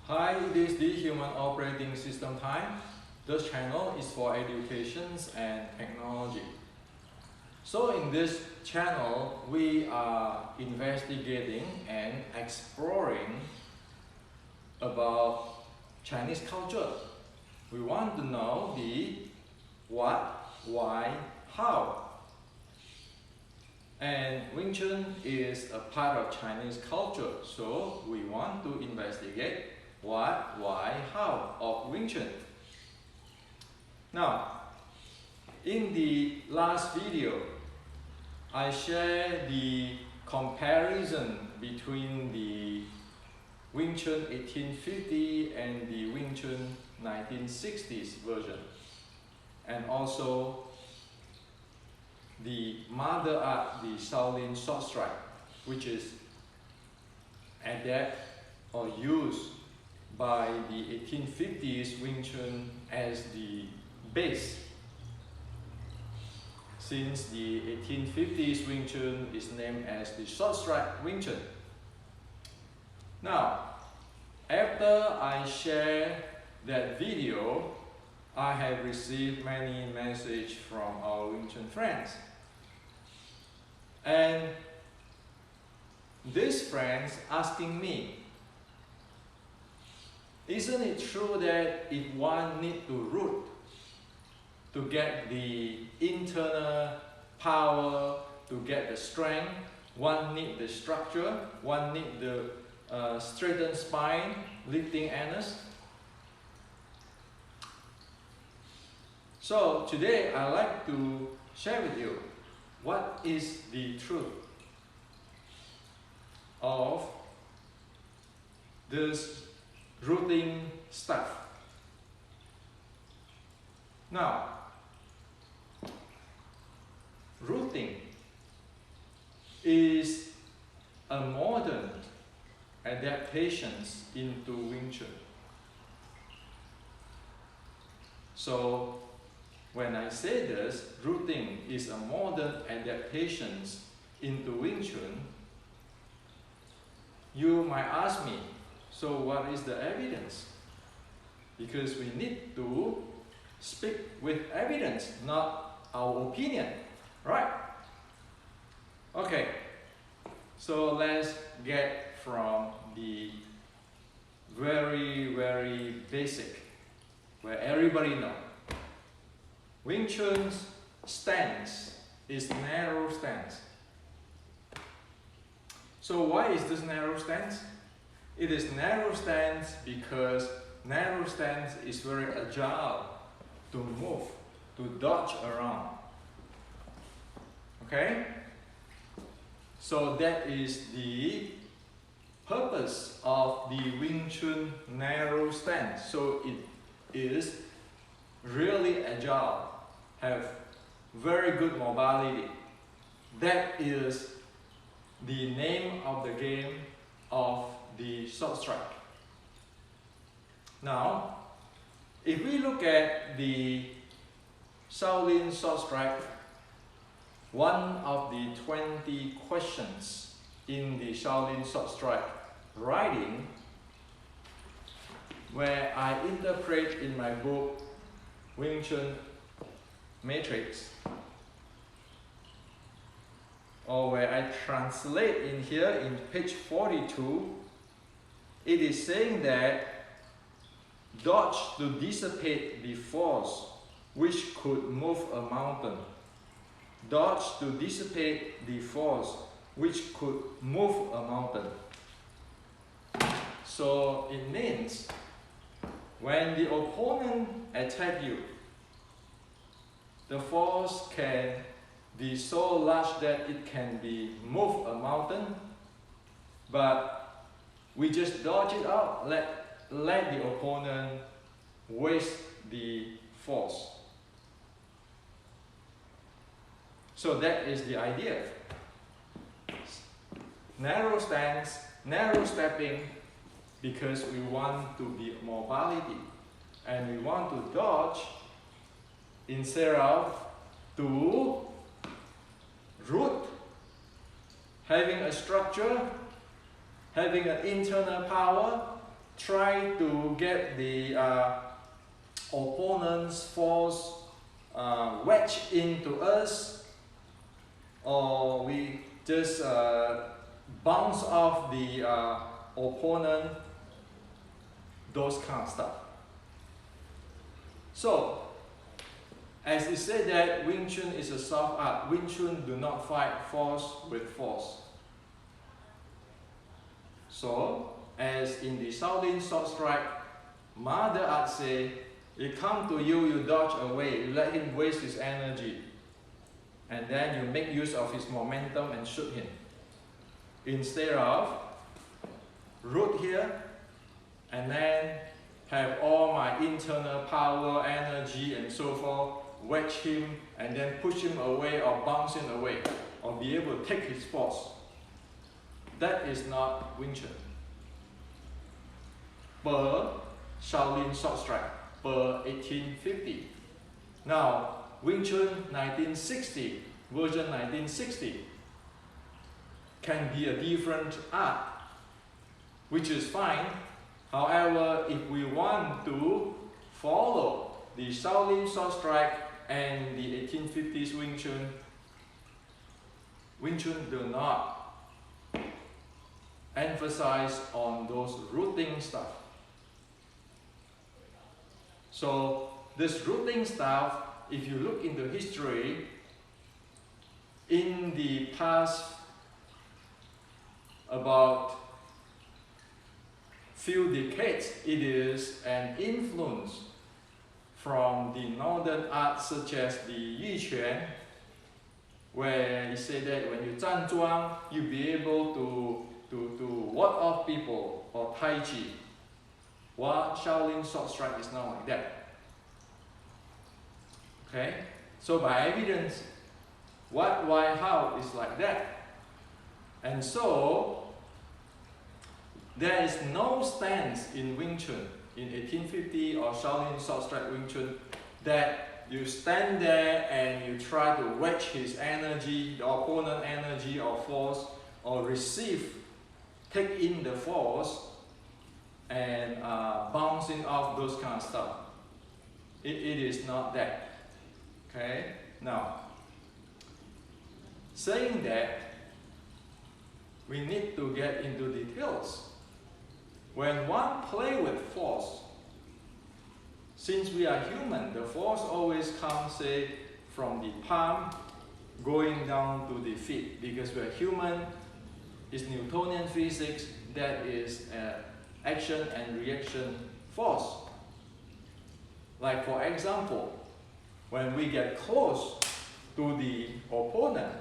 Hi, it is the Human Operating System time. This channel is for education and technology. So in this channel, we are investigating and exploring about Chinese culture. We want to know the what, why, how. And Wing Chun is a part of Chinese culture, so we want to investigate what, why, how of Wing Chun. Now, in the last video, I shared the comparison between the Wing Chun 1850 and the Wing Chun 1960s version, and also the mother art, the Shaolin short strike, which is adapted or used by the 1850s Wing Chun as the base. Since the 1850s Wing Chun is named as the short strike Wing Chun. Now, after I share that video, I have received many messages from our Wing Chun friends. And these friends asking me, isn't it true that if one needs to root to get the internal power, to get the strength, one needs the structure, one needs the straightened spine, lifting anus? So today I'd like to share with you what is the truth of this rooting stuff. Now, rooting is a modern adaptation into Wing Chun. So, when I say this, rooting is a modern adaptation into Wing Chun, you might ask me, so what is the evidence? Because we need to speak with evidence, not our opinion, right? Okay, so let's get from the very basic, where everybody knows. Wing Chun's stance is narrow stance. So why is this narrow stance? It is narrow stance because narrow stance is very agile to move, to dodge around. Okay? So that is the purpose of the Wing Chun narrow stance. So it is really agile, have very good mobility. That is the name of the game of the short strike. Now, if we look at the Shaolin short strike, one of the 20 questions in the Shaolin short strike writing, where I interpret in my book Wing Chun Matrix, or where I translate in here in page 42, it is saying that dodge to dissipate the force which could move a mountain. Dodge to dissipate the force which could move a mountain. So it means when the opponent attacks you, the force can be so large that it can be move a mountain, but we just dodge it out, let the opponent waste the force. So that is the idea. Narrow stance, narrow stepping, because we want to be mobility and we want to dodge instead of to root, having a structure, having an internal power, try to get the opponent's force wedged into us, or we just bounce off the opponent, those kind of stuff. So, as it said that Wing Chun is a soft art, Wing Chun do not fight force with force. So, as in the Shaolin Sword Strike, Mother Art say, it come to you, you dodge away, you let him waste his energy, and then you make use of his momentum and shoot him. Instead of root here, and then have all my internal power, energy, and so forth, wedge him, and then push him away or bounce him away, or be able to take his force. That is not Wing Chun. Per Shaolin Sword Strike, per 1850. Now, Wing Chun 1960, version 1960, can be a different art, which is fine. However, if we want to follow the Shaolin Sword Strike and the 1850s Wing Chun, Wing Chun do not emphasize on those rooting stuff. So this rooting stuff, if you look into history, in the past about few decades, it is an influence from the northern arts such as the Yu Quan, where he said that when you zhan zhuang, you'll be able to ward off people, or Tai Chi. While Shaolin Sword Strike is not like that. Okay? So by evidence, what, why, how is like that. And so, there is no stance in Wing Chun, in 1850 or Shaolin Sword Strike Wing Chun, that you stand there and you try to wedge his energy, the opponent energy or force, or take in the force, and bouncing off those kind of stuff. It is not that. Okay? Now, saying that, we need to get into details. When one play with force, since we are human, the force always comes, say, from the palm going down to the feet, because we are human. It's Newtonian physics, that is action and reaction force. Like for example, when we get close to the opponent,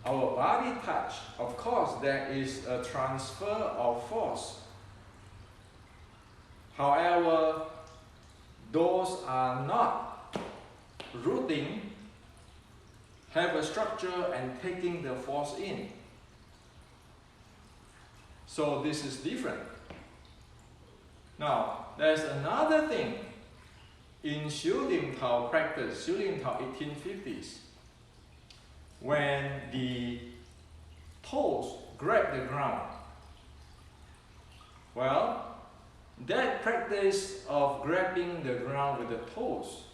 our body touch, of course, there is a transfer of force. However, those are not rooting, have a structure and taking the force in. So this is different. Now, there's another thing in Xiu Lim Tao practice, Xiu Lim Tao 1850s, when the toes grab the ground. Well, that practice of grabbing the ground with the toes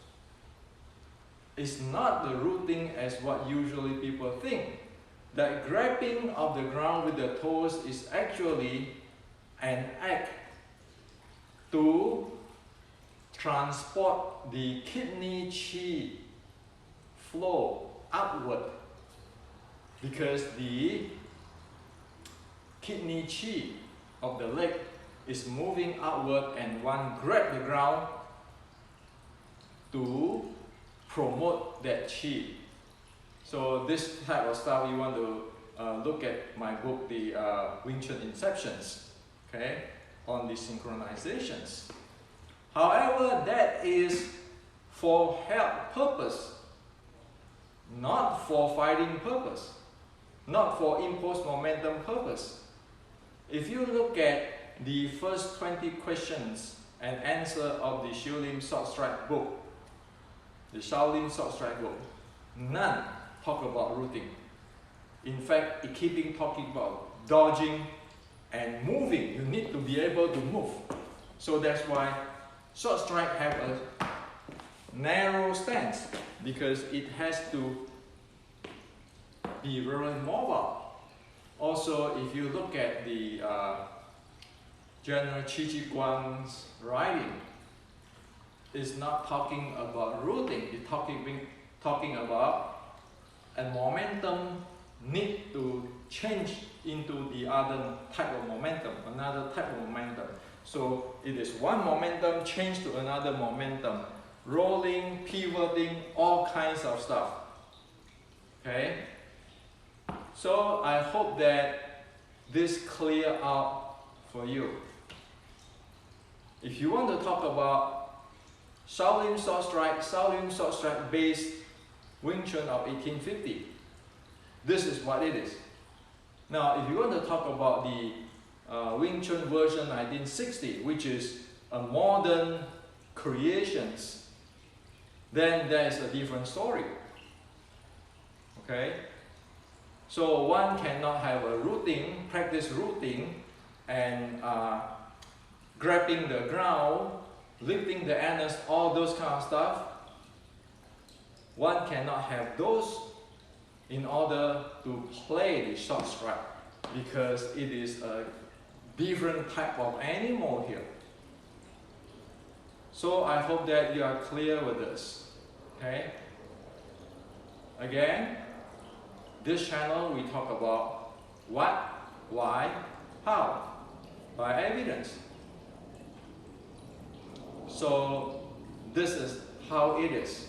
is not the rooting as what usually people think. That grabbing of the ground with the toes is actually an act to transport the kidney qi flow upward, because the kidney qi of the leg is moving outward, and one grab the ground to promote that qi. So this type of stuff, you want to look at my book, the Wing Chun Inceptions, okay, on the synchronizations. However, that is for health purpose, not for fighting purpose, not for impulse momentum purpose. If you look at the first 20 questions and answer of the Xiu Lim Sword Strike book, the Shaolin Sword Strike book, none talk about rooting. In fact, it keeping talking about dodging, and moving. You need to be able to move. So that's why short strike have a narrow stance, because it has to be very mobile. Also, if you look at the General Qi Ji Guang's writing, it's not talking about rooting, it's talking about a momentum need to change into the other type of momentum, another type of momentum. So it is one momentum change to another momentum, rolling, pivoting, all kinds of stuff. Okay? So I hope that this clear out for you. If you want to talk about Shaolin short strike based Wing Chun of 1850, this is what it is. Now, if you want to talk about the Wing Chun version 1960, which is a modern creations, then there is a different story. Okay? So one cannot have a rooting, practice rooting, and grabbing the ground, lifting the anus, all those kind of stuff. One cannot have those in order to play the short strike, because it is a different type of animal here. So I hope that you are clear with this. Okay? Again, this channel we talk about what, why, how, by evidence. So this is how it is.